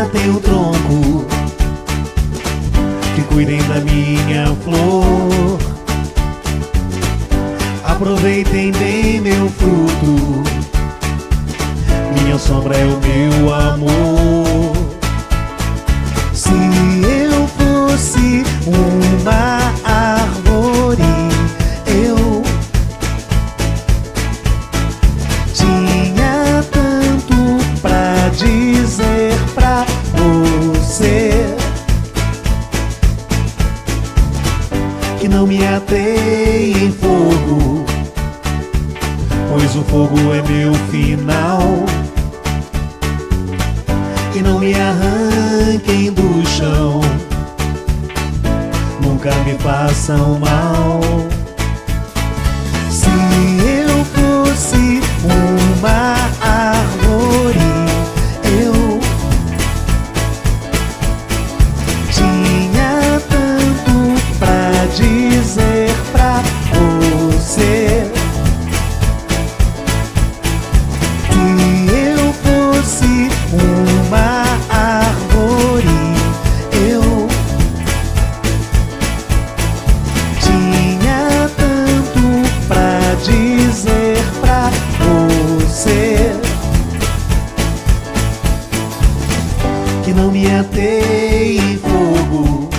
tem o tronco, que cuidem da minha flor. Aproveitem bem meu fruto, minha sombra é o meu amor. Se eu fosse uma árvore, eu tinha tanto pra dizer pra você, que não me atei em fogo, pois o fogo é meu final. E não me arranquem do chão, nunca me façam mal. Se eu fosse uma árvore, eu tinha tanto pra dizer pra você. Se eu fosse uma árvore, eu tinha tanto pra dizer pra você, que não me atei em fogo,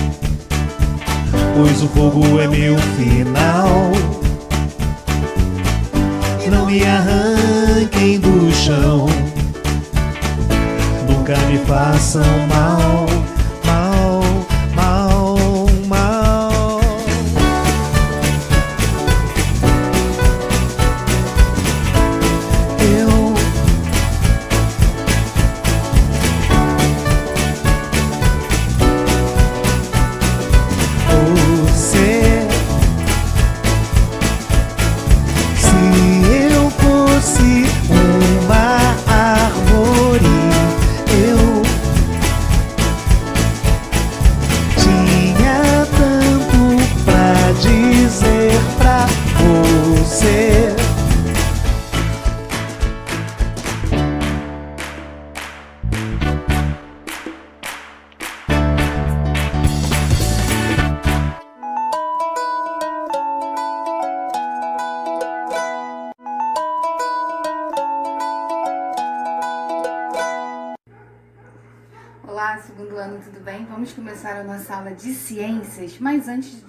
pois o fogo é meu final. E não me arranquem do chão, nunca me façam mal, mal, mal, mal. Você, se eu fosse uma árvore, eu tinha tanto pra dizer pra você. Olá, segundo ano, tudo bem? Vamos começar a nossa aula de ciências, mas antes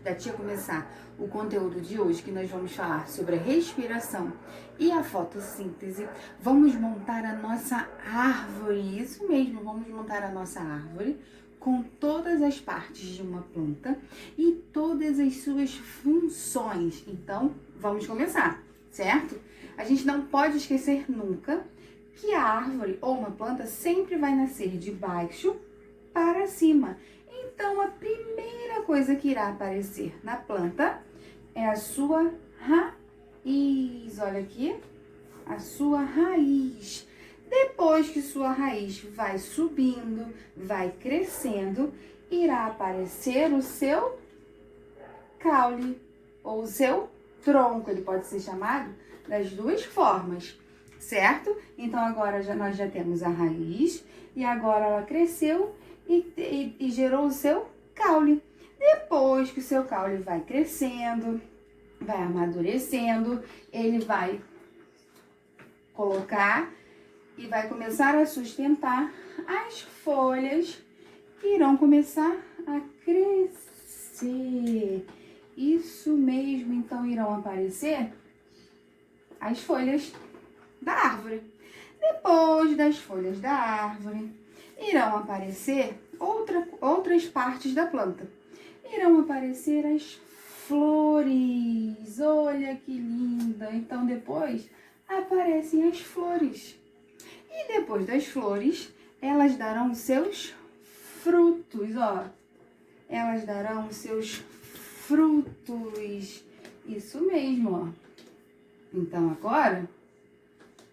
da tia começar o conteúdo de hoje, que nós vamos falar sobre a respiração e a fotossíntese, vamos montar a nossa árvore, isso mesmo, vamos montar a nossa árvore com todas as partes de uma planta e todas as suas funções. Então, vamos começar, certo? A gente não pode esquecer nunca que a árvore ou uma planta sempre vai nascer de baixo para cima. Então, a primeira coisa que irá aparecer na planta é a sua raiz. Olha aqui, a sua raiz. Depois que sua raiz vai subindo, vai crescendo, irá aparecer o seu caule ou o seu tronco. Ele pode ser chamado das duas formas, certo? Então, agora nós já temos a raiz e agora ela cresceu e gerou o seu caule. Depois que o seu caule vai crescendo, vai amadurecendo, ele vai colocar e vai começar a sustentar as folhas que irão começar a crescer. Isso mesmo, então irão aparecer as folhas da árvore. Depois das folhas da árvore, irão aparecer outras partes da planta. Irão aparecer as flores. Olha que linda! Então, depois aparecem as flores. E depois das flores, elas darão os seus frutos, ó. Elas darão os seus frutos. Isso mesmo, ó. Então, agora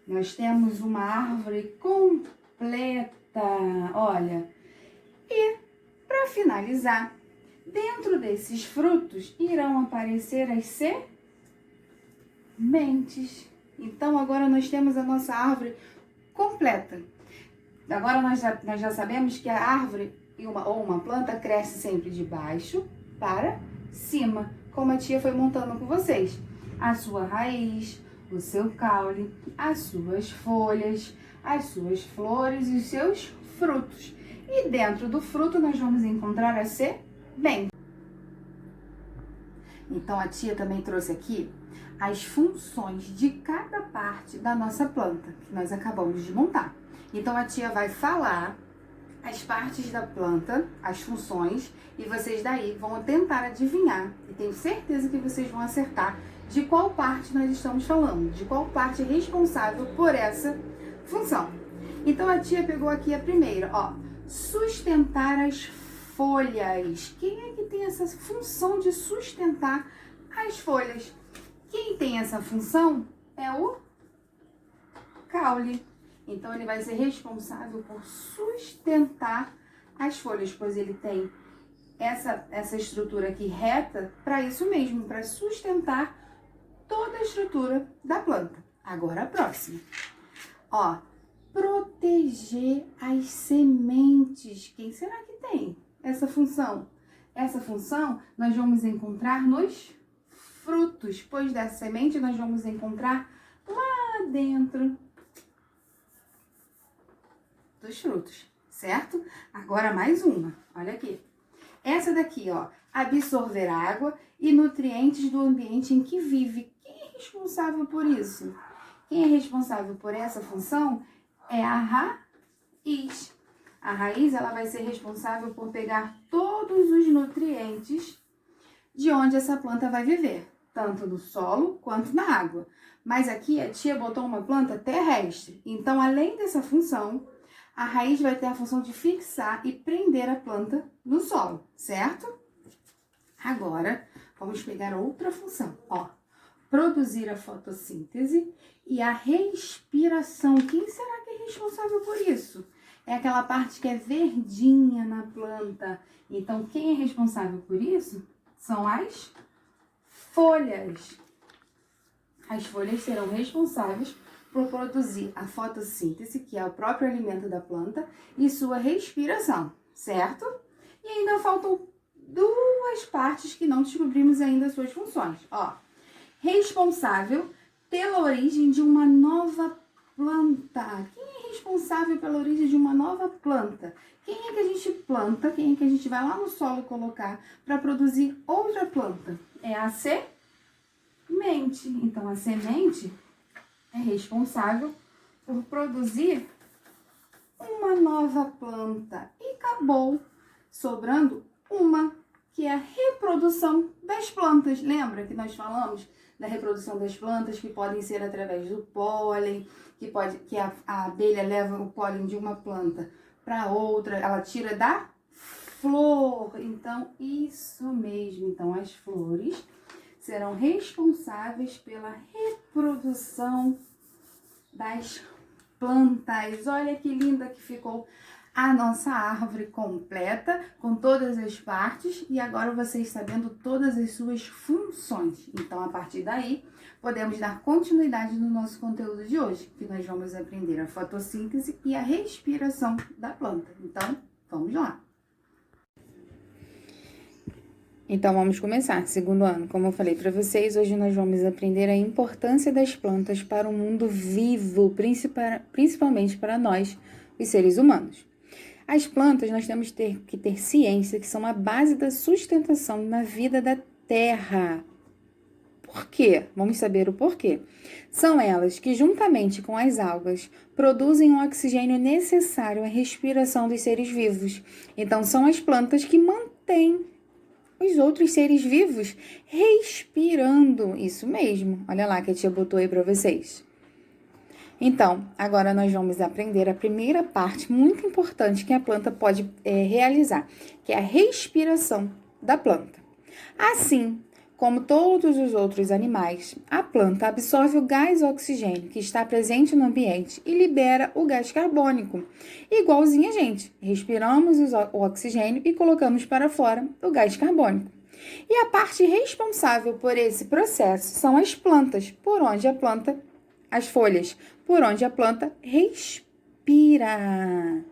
nós temos uma árvore completa, olha. E, para finalizar, dentro desses frutos irão aparecer as sementes. Então, agora nós temos a nossa árvore completa. Agora nós já sabemos que a árvore ou uma planta cresce sempre de baixo para cima, como a tia foi montando com vocês. A sua raiz, o seu caule, as suas folhas, as suas flores e os seus frutos. E dentro do fruto nós vamos encontrar a semente. Então a tia também trouxe aqui as funções de cada parte da nossa planta, que nós acabamos de montar. Então a tia vai falar as partes da planta, as funções, e vocês daí vão tentar adivinhar, e tenho certeza que vocês vão acertar de qual parte nós estamos falando, de qual parte é responsável por essa função. Então a tia pegou aqui a primeira, ó, sustentar as folhas. Quem é que tem essa função de sustentar as folhas? Quem tem essa função é o caule. Então ele vai ser responsável por sustentar as folhas, pois ele tem essa estrutura aqui reta para isso mesmo, para sustentar toda a estrutura da planta. Agora a próxima. Ó, proteger as sementes. Quem será que tem essa função? Essa função nós vamos encontrar nos frutos, pois da semente nós vamos encontrar lá dentro dos frutos, certo? Agora mais uma, olha aqui. Essa daqui, ó, absorver água e nutrientes do ambiente em que vive. Quem é responsável por isso? Quem é responsável por essa função é a raiz. A raiz, ela vai ser responsável por pegar todos os nutrientes de onde essa planta vai viver, tanto no solo quanto na água. Mas aqui a tia botou uma planta terrestre, então além dessa função, a raiz vai ter a função de fixar e prender a planta no solo, certo? Agora, vamos pegar outra função, ó. Produzir a fotossíntese e a respiração. Quem será que é responsável por isso? É aquela parte que é verdinha na planta. Então, quem é responsável por isso são as folhas. As folhas serão responsáveis por produzir a fotossíntese, que é o próprio alimento da planta, e sua respiração, certo? E ainda faltam duas partes que não descobrimos ainda as suas funções. Ó, responsável pela origem de uma nova planta. Quem é responsável pela origem de uma nova planta? Quem é que a gente planta, quem é que a gente vai lá no solo colocar para produzir outra planta? É a semente. Então, a semente é responsável por produzir uma nova planta. E acabou sobrando uma, que é a reprodução das plantas. Lembra que nós falamos da reprodução das plantas, que podem ser através do pólen, que a abelha leva o pólen de uma planta para outra, ela tira da flor. Então, isso mesmo. Então, as flores serão responsáveis pela reprodução das plantas. Olha que linda que ficou a nossa árvore completa, com todas as partes, e agora vocês sabendo todas as suas funções. Então, a partir daí, podemos dar continuidade no nosso conteúdo de hoje, que nós vamos aprender a fotossíntese e a respiração da planta. Então, vamos lá! Então, vamos começar, segundo ano. Como eu falei para vocês, hoje nós vamos aprender a importância das plantas para o mundo vivo, principalmente para nós, os seres humanos. As plantas, nós temos que ter ciência que são a base da sustentação na vida da Terra. Por quê? Vamos saber o porquê. São elas que, juntamente com as algas, produzem o oxigênio necessário à respiração dos seres vivos. Então, são as plantas que mantêm os outros seres vivos respirando. Isso mesmo. Olha lá que a tia botou aí para vocês. Então, agora nós vamos aprender a primeira parte muito importante que a planta pode realizar, que é a respiração da planta. Assim como todos os outros animais, a planta absorve o gás oxigênio que está presente no ambiente e libera o gás carbônico. Igualzinho a gente, respiramos o oxigênio e colocamos para fora o gás carbônico. E a parte responsável por esse processo são as plantas, as folhas, por onde a planta respira. respira.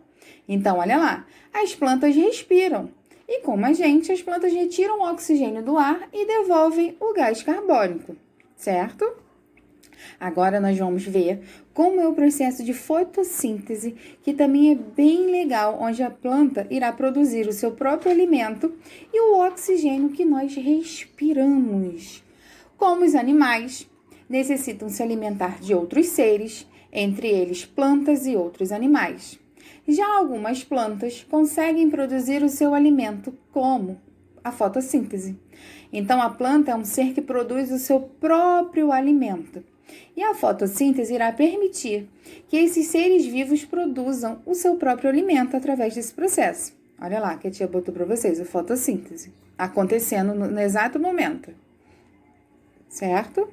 Então, olha lá, as plantas respiram. E como a gente, as plantas retiram o oxigênio do ar e devolvem o gás carbônico, certo? Agora nós vamos ver como é o processo de fotossíntese, que também é bem legal, onde a planta irá produzir o seu próprio alimento e o oxigênio que nós respiramos. Como os animais necessitam se alimentar de outros seres, entre eles plantas e outros animais. Já algumas plantas conseguem produzir o seu alimento como a fotossíntese. Então, a planta é um ser que produz o seu próprio alimento. E a fotossíntese irá permitir que esses seres vivos produzam o seu próprio alimento através desse processo. Olha lá que a tia botou para vocês, a fotossíntese, acontecendo no exato momento. Certo?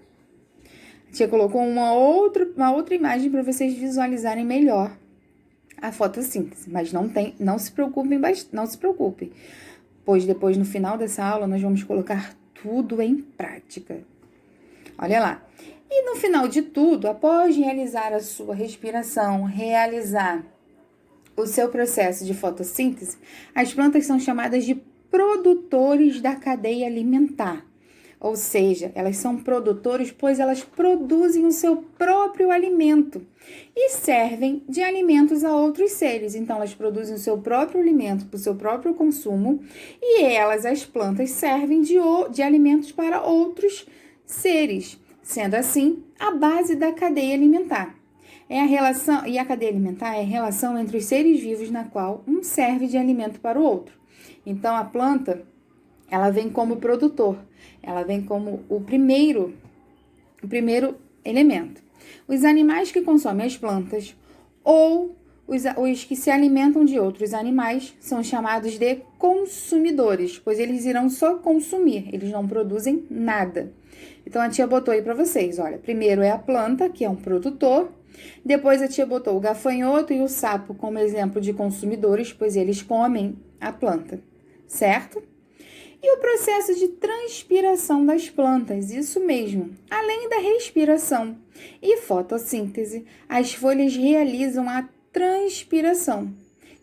A tia colocou uma outra imagem para vocês visualizarem melhor a fotossíntese, mas não se preocupem, pois depois no final dessa aula nós vamos colocar tudo em prática. Olha lá. E no final de tudo, após realizar a sua respiração, realizar o seu processo de fotossíntese, as plantas são chamadas de produtores da cadeia alimentar. Ou seja, elas são produtores, pois elas produzem o seu próprio alimento e servem de alimentos a outros seres. Então, elas produzem o seu próprio alimento para o seu próprio consumo e as plantas, servem de alimentos para outros seres. Sendo assim, a base da cadeia alimentar. A cadeia alimentar é a relação entre os seres vivos na qual um serve de alimento para o outro. Então, a planta, ela vem como produtor, ela vem como o primeiro elemento. Os animais que consomem as plantas ou os que se alimentam de outros animais são chamados de consumidores, pois eles irão só consumir, eles não produzem nada. Então, a tia botou aí para vocês, olha, primeiro é a planta, que é um produtor, depois a tia botou o gafanhoto e o sapo como exemplo de consumidores, pois eles comem a planta, certo? E o processo de transpiração das plantas, isso mesmo. Além da respiração e fotossíntese, as folhas realizam a transpiração,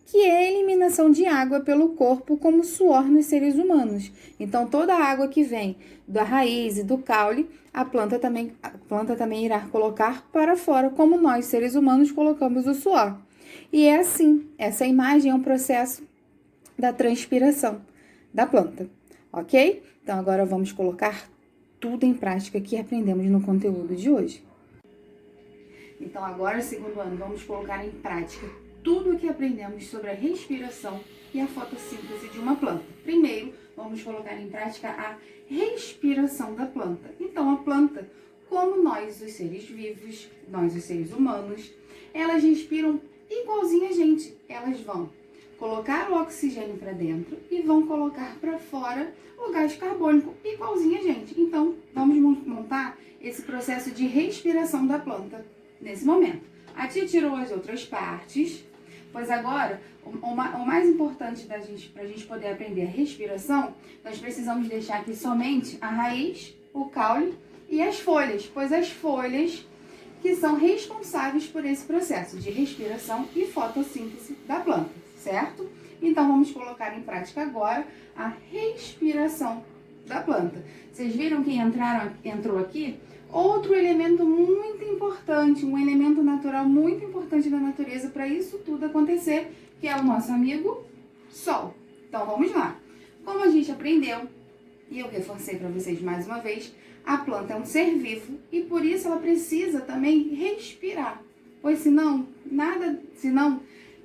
que é a eliminação de água pelo corpo como suor nos seres humanos. Então, toda a água que vem da raiz e do caule, a planta também irá colocar para fora, como nós, seres humanos, colocamos o suor. E é assim, essa imagem é um processo da transpiração da planta. Ok? Então, agora vamos colocar tudo em prática que aprendemos no conteúdo de hoje. Então, agora, segundo ano, vamos colocar em prática tudo o que aprendemos sobre a respiração e a fotossíntese de uma planta. Primeiro, vamos colocar em prática a respiração da planta. Então, a planta, como nós, os seres vivos, nós, os seres humanos, elas respiram igualzinho a gente. Elas vão colocar o oxigênio para dentro e vão colocar para fora o gás carbônico, igualzinho a gente. Então, vamos montar esse processo de respiração da planta nesse momento. A tia tirou as outras partes, pois agora, o mais importante para a gente poder aprender a respiração, nós precisamos deixar aqui somente a raiz, o caule e as folhas, pois as folhas que são responsáveis por esse processo de respiração e fotossíntese da planta, certo? Então, vamos colocar em prática agora a respiração da planta. Vocês viram que entrou aqui outro elemento muito importante, um elemento natural muito importante da natureza para isso tudo acontecer, que é o nosso amigo Sol. Então, vamos lá. Como a gente aprendeu, e eu reforcei para vocês mais uma vez, a planta é um ser vivo e por isso ela precisa também respirar, pois senão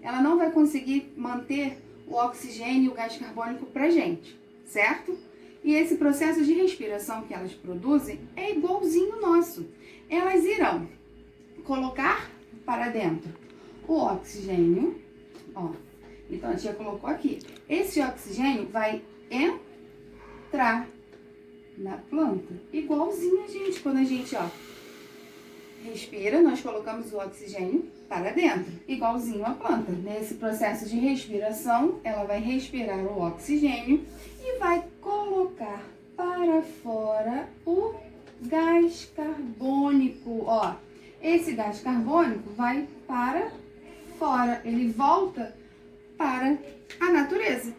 ela não vai conseguir manter o oxigênio e o gás carbônico pra gente, certo? E esse processo de respiração que elas produzem é igualzinho ao nosso. Elas irão colocar para dentro o oxigênio, ó. Então, a tia colocou aqui. Esse oxigênio vai entrar na planta, igualzinho a gente, quando a gente, ó, respira, nós colocamos o oxigênio para dentro, igualzinho a planta. Nesse processo de respiração, ela vai respirar o oxigênio e vai colocar para fora o gás carbônico, ó. Esse gás carbônico vai para fora, ele volta para a natureza.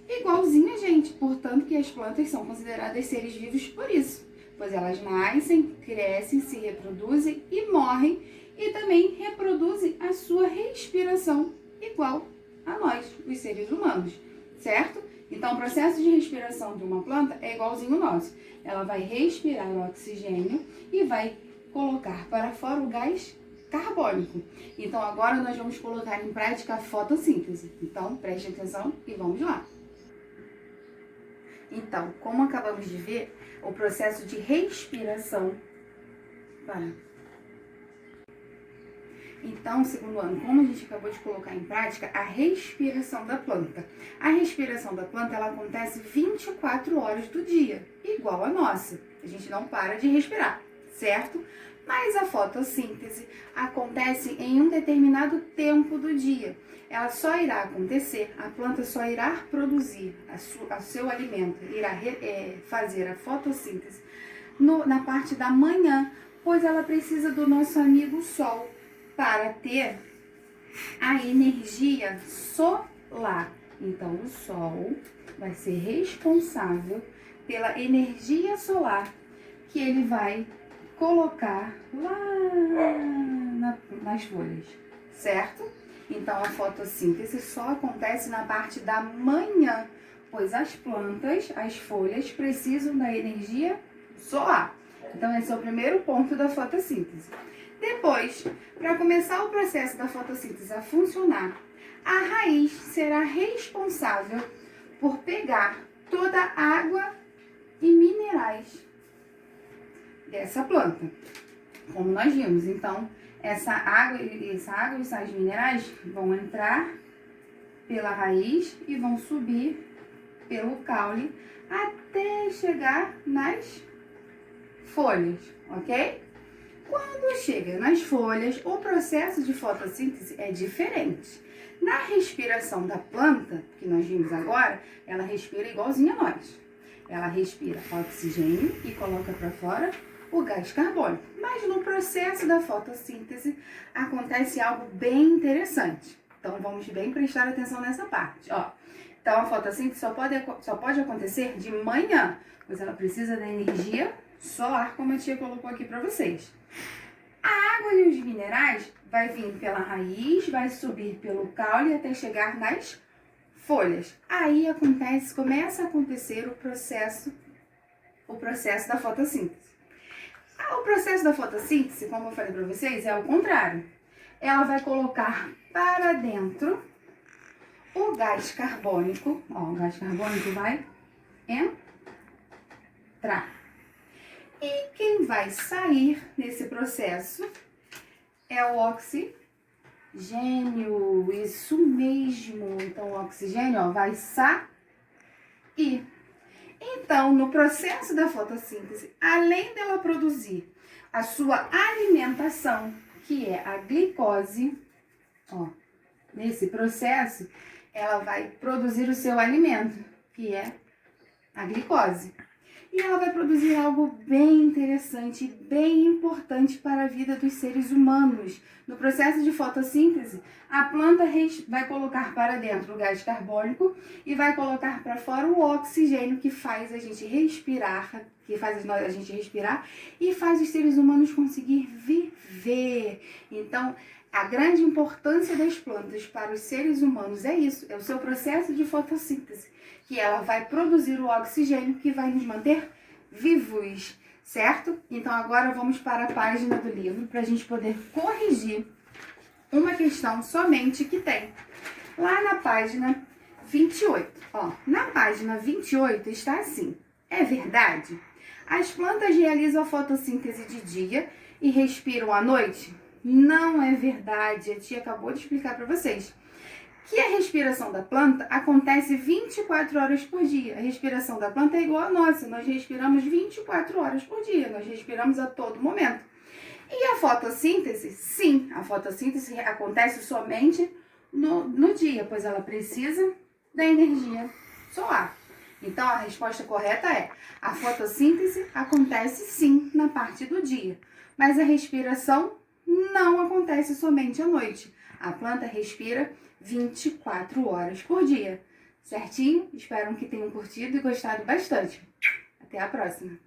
Igualzinho a gente, portanto que as plantas são consideradas seres vivos por isso, pois elas nascem, crescem, se reproduzem e morrem e também reproduzem a sua respiração igual a nós, os seres humanos, certo? Então o processo de respiração de uma planta é igualzinho ao nosso. Ela vai respirar o oxigênio e vai colocar para fora o gás carbônico. Então agora nós vamos colocar em prática a fotossíntese. Então preste atenção e vamos lá. Então, como acabamos de ver, o processo de respiração. Então, segundo ano, como a gente acabou de colocar em prática, a respiração da planta. A respiração da planta, ela acontece 24 horas do dia, igual a nossa. A gente não para de respirar, certo? Mas a fotossíntese acontece em um determinado tempo do dia. Ela só irá acontecer, a planta só irá produzir o seu alimento, irá fazer a fotossíntese na parte da manhã, pois ela precisa do nosso amigo Sol para ter a energia solar. Então, o Sol vai ser responsável pela energia solar que ele vai colocar lá nas folhas, certo? Então, a fotossíntese só acontece na parte da manhã, pois as plantas, as folhas, precisam da energia solar. Então, esse é o primeiro ponto da fotossíntese. Depois, para começar o processo da fotossíntese a funcionar, a raiz será responsável por pegar toda a água e minerais dessa planta, como nós vimos. Então, essa água e sais minerais vão entrar pela raiz e vão subir pelo caule até chegar nas folhas, ok? Quando chega nas folhas, o processo de fotossíntese é diferente. Na respiração da planta, que nós vimos agora, ela respira igualzinho a nós. Ela respira oxigênio e coloca para fora o gás carbônico. Mas no processo da fotossíntese acontece algo bem interessante. Então vamos bem prestar atenção nessa parte. Ó. Então a fotossíntese só pode acontecer de manhã, pois ela precisa da energia solar, como a tia colocou aqui para vocês. A água e os minerais vai vir pela raiz, vai subir pelo caule até chegar nas folhas. Aí começa a acontecer o processo da fotossíntese. O processo da fotossíntese, como eu falei para vocês, é o contrário. Ela vai colocar para dentro o gás carbônico. Ó, o gás carbônico vai entrar. E quem vai sair nesse processo é o oxigênio. Isso mesmo. Então, o oxigênio, ó, vai sair. Então, no processo da fotossíntese, além dela produzir a sua alimentação, que é a glicose, ó, nesse processo, ela vai produzir o seu alimento, que é a glicose. E ela vai produzir algo bem interessante, bem importante para a vida dos seres humanos. No processo de fotossíntese, a planta vai colocar para dentro o gás carbônico e vai colocar para fora o oxigênio que faz a gente respirar, e faz os seres humanos conseguir viver. Então, a grande importância das plantas para os seres humanos é isso, é o seu processo de fotossíntese, que ela vai produzir o oxigênio que vai nos manter vivos, certo? Então agora vamos para a página do livro para a gente poder corrigir uma questão somente que tem. Lá na página 28, ó, na página 28 está assim: é verdade? As plantas realizam a fotossíntese de dia e respiram à noite? Não é verdade, a tia acabou de explicar para vocês que a respiração da planta acontece 24 horas por dia. A respiração da planta é igual a nossa, nós respiramos 24 horas por dia, nós respiramos a todo momento. E a fotossíntese? Sim, a fotossíntese acontece somente no dia, pois ela precisa da energia solar. Então a resposta correta é: a fotossíntese acontece sim na parte do dia, mas a respiração não acontece somente à noite. A planta respira 24 horas por dia. Certinho? Espero que tenham curtido e gostado bastante. Até a próxima!